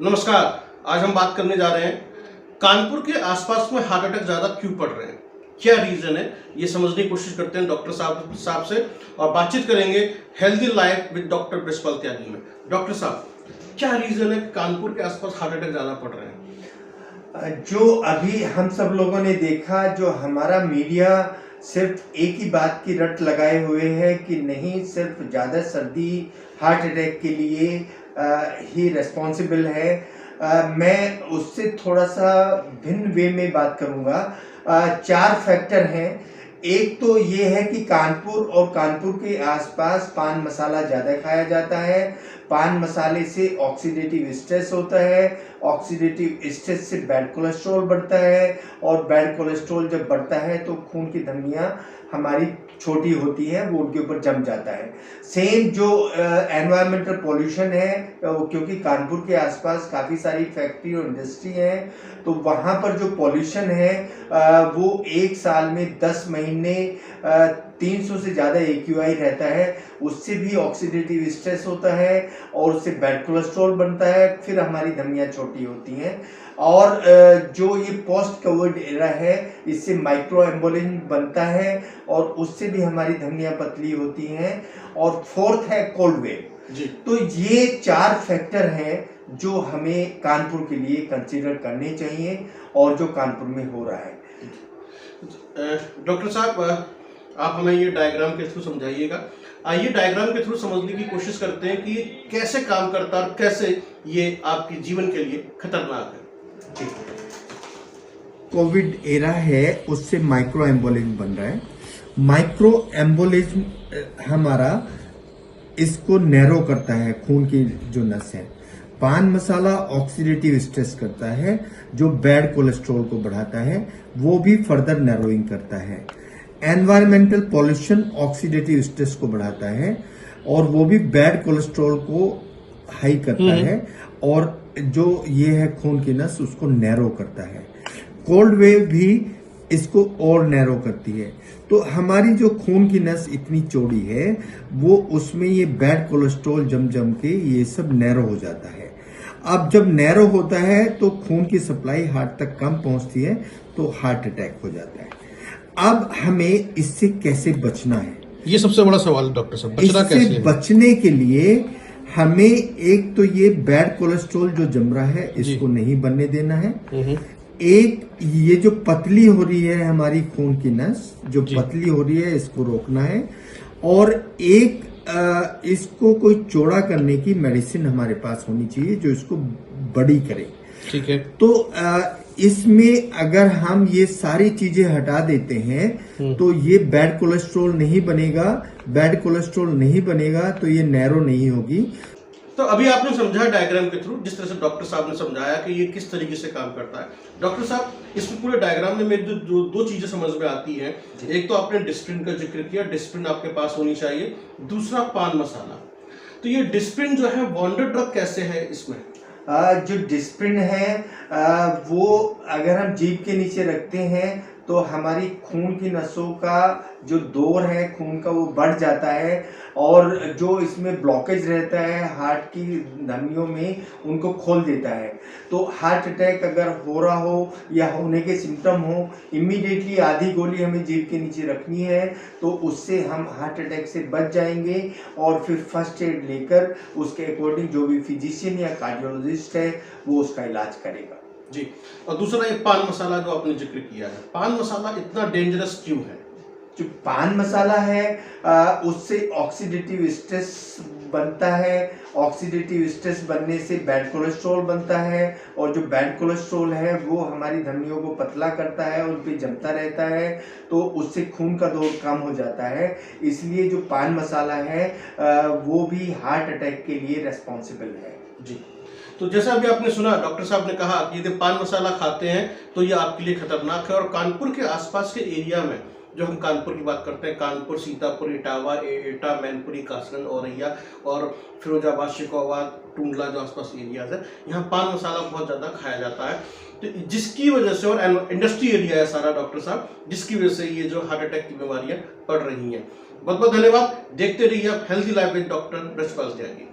नमस्कार। आज हम बात करने जा रहे हैं कानपुर के आसपास में हार्ट अटैक ज़्यादा क्यों पड़ रहे हैं, क्या रीज़न है, ये समझने की कोशिश करते हैं डॉक्टर साहब से और बातचीत करेंगे healthy life with doctor Brijpal Tyagi में। डॉक्टर साहब, क्या रीज़न है कानपुर के आसपास हार्ट अटैक ज़्यादा पड़ रहे हैं? जो अभी हम सब लोगों ने देखा, जो हमारा मीडिया सिर्फ एक ही बात की रट लगाए हुए है कि नहीं, सिर्फ ज़्यादा सर्दी हार्ट अटैक के लिए ही रिस्पॉन्सिबल है। मैं उससे थोड़ा सा भिन्न वे में बात करूँगा। 4 फैक्टर हैं। एक तो ये है कि कानपुर और कानपुर के आसपास पान मसाला ज़्यादा खाया जाता है। पान मसाले से ऑक्सीडेटिव स्ट्रेस होता है, ऑक्सीडेटिव स्ट्रेस से बैड कोलेस्ट्रॉल बढ़ता है और बैड कोलेस्ट्रॉल जब बढ़ता है तो खून की धमनियाँ हमारी छोटी होती हैं, वो उनके ऊपर जम जाता है। सेम जो एनवायरमेंटल पॉल्यूशन है, क्योंकि कानपुर के आसपास काफ़ी सारी फैक्ट्री और इंडस्ट्री हैं, तो वहाँ पर जो पॉल्यूशन है वो एक साल में 10 महीने 300 से ज़्यादा AQI रहता है। उससे भी ऑक्सीडेटिव स्ट्रेस होता है और उससे बैड कोलेस्ट्रॉल बनता है, फिर हमारी धमनियाँ छोटी होती हैं। और जो ये पोस्ट कोविड एरा है, इससे माइक्रो एम्बोलिज्म बनता है और उससे भी हमारी धमनियाँ पतली होती हैं। और फोर्थ है कोल्ड वेव जी। तो ये 4 फैक्टर हैं जो हमें कानपुर के लिए कंसीडर करने चाहिए और जो कानपुर में हो रहा है। डॉक्टर साहब, आप हमें ये डायग्राम के थ्रू समझाइएगा। आइए डायग्राम के थ्रू समझने की कोशिश करते हैं कि कैसे काम करता है और कैसे ये आपके जीवन के लिए खतरनाक है। कोविड एरा है, उससे माइक्रो एम्बोलिज्म बन रहा है। माइक्रो एम्बोलिज्म हमारा इसको नैरो करता है, खून की जो नस है। पान मसाला ऑक्सीडेटिव स्ट्रेस करता है, जो बैड कोलेस्ट्रॉल को बढ़ाता है, वो भी फर्दर नैरोइंग करता है। एनवायरमेंटल पॉल्यूशन ऑक्सीडेटिव स्ट्रेस को बढ़ाता है और वो भी बैड कोलेस्ट्रॉल को हाई करता है और जो ये है खून की नस, उसको नैरो करता है। कोल्ड वेव भी इसको और नैरो करती है। तो हमारी जो खून की नस इतनी चौड़ी है, वो उसमें ये बैड कोलेस्ट्रॉल जम के ये सब नैरो हो जाता है। अब जब नैरो होता है तो खून की सप्लाई हार्ट तक कम पहुंचती है, तो हार्ट अटैक हो जाता है। अब हमें इससे कैसे बचना है, ये सबसे बड़ा सवाल है डॉक्टर साहब। बचना कैसे? इससे बचने के लिए हमें एक तो ये बैड कोलेस्ट्रॉल जो जम रहा है, इसको नहीं बनने देना है। एक ये जो पतली हो रही है हमारी खून की नस, जो पतली हो रही है, इसको रोकना है। और एक इसको कोई चौड़ा करने की मेडिसिन हमारे पास होनी चाहिए जो इसको बड़ी करे। ठीक है। तो इसमें अगर हम ये सारी चीजें हटा देते हैं तो ये बैड कोलेस्ट्रॉल नहीं बनेगा। बैड कोलेस्ट्रॉल नहीं बनेगा तो ये नैरो नहीं होगी। तो अभी आपने समझा डायग्राम के थ्रू, जिस तरह से डॉक्टर साहब ने समझाया कि ये किस तरीके से काम करता है। डॉक्टर साहब, इस पूरे डायग्राम में मेरी जो दो चीजें समझ में आती हैं, एक तो आपने डिस्प्रिन का जिक्र किया, डिस्प्रिन आपके पास होनी चाहिए। दूसरा पान मसाला। तो ये डिस्प्रिन जो है वंडर ड्रग कैसे है इसमें? जो डिस्प्रिन है वो अगर हम जीभ के नीचे रखते हैं तो हमारी खून की नसों का जो दौर है खून का, वो बढ़ जाता है और जो इसमें ब्लॉकेज रहता है हार्ट की धमनियों में, उनको खोल देता है। तो हार्ट अटैक अगर हो रहा हो या होने के सिम्टम हो, इमीडिएटली आधी गोली हमें जीभ के नीचे रखनी है, तो उससे हम हार्ट अटैक से बच जाएंगे। और फिर फर्स्ट एड लेकर उसके अकॉर्डिंग जो भी फिजिशियन या कार्डियोलॉजिस्ट है वो उसका इलाज करेगा जी। और दूसरा ये पान मसाला जो आपने जिक्र किया है, पान मसाला इतना डेंजरस क्यों है? जो पान मसाला है उससे ऑक्सीडेटिव स्ट्रेस बनता है। ऑक्सीडेटिव स्ट्रेस बनने से बैड कोलेस्ट्रॉल बनता है और जो बैड कोलेस्ट्रॉल है वो हमारी धमनियों को पतला करता है, उन पे जमता रहता है, तो उससे खून का दौर कम हो जाता है। इसलिए जो पान मसाला है वो भी हार्ट अटैक के लिए रेस्पॉन्सिबल है जी। तो जैसा अभी आपने सुना, डॉक्टर साहब ने कहा कि यदि पान मसाला खाते हैं तो ये आपके लिए खतरनाक है। और कानपुर के आसपास के एरिया में, जो हम कानपुर की बात करते हैं, कानपुर, सीतापुर, इटावा, एटा, मैनपुरी, कासगंज, औरैया और फिरोजाबाद, शिकोहाबाद, टूंडला जो आसपास एरियाज है, यहाँ पान मसाला बहुत ज़्यादा खाया जाता है। तो जिसकी वजह से, और इंडस्ट्री एरिया है सारा डॉक्टर साहब, जिसकी वजह से ये जो हार्ट अटैक की बीमारियाँ बढ़ रही हैं। बहुत बहुत धन्यवाद। देखते रहिए आप healthy life with doctor Brijpal Tyagi.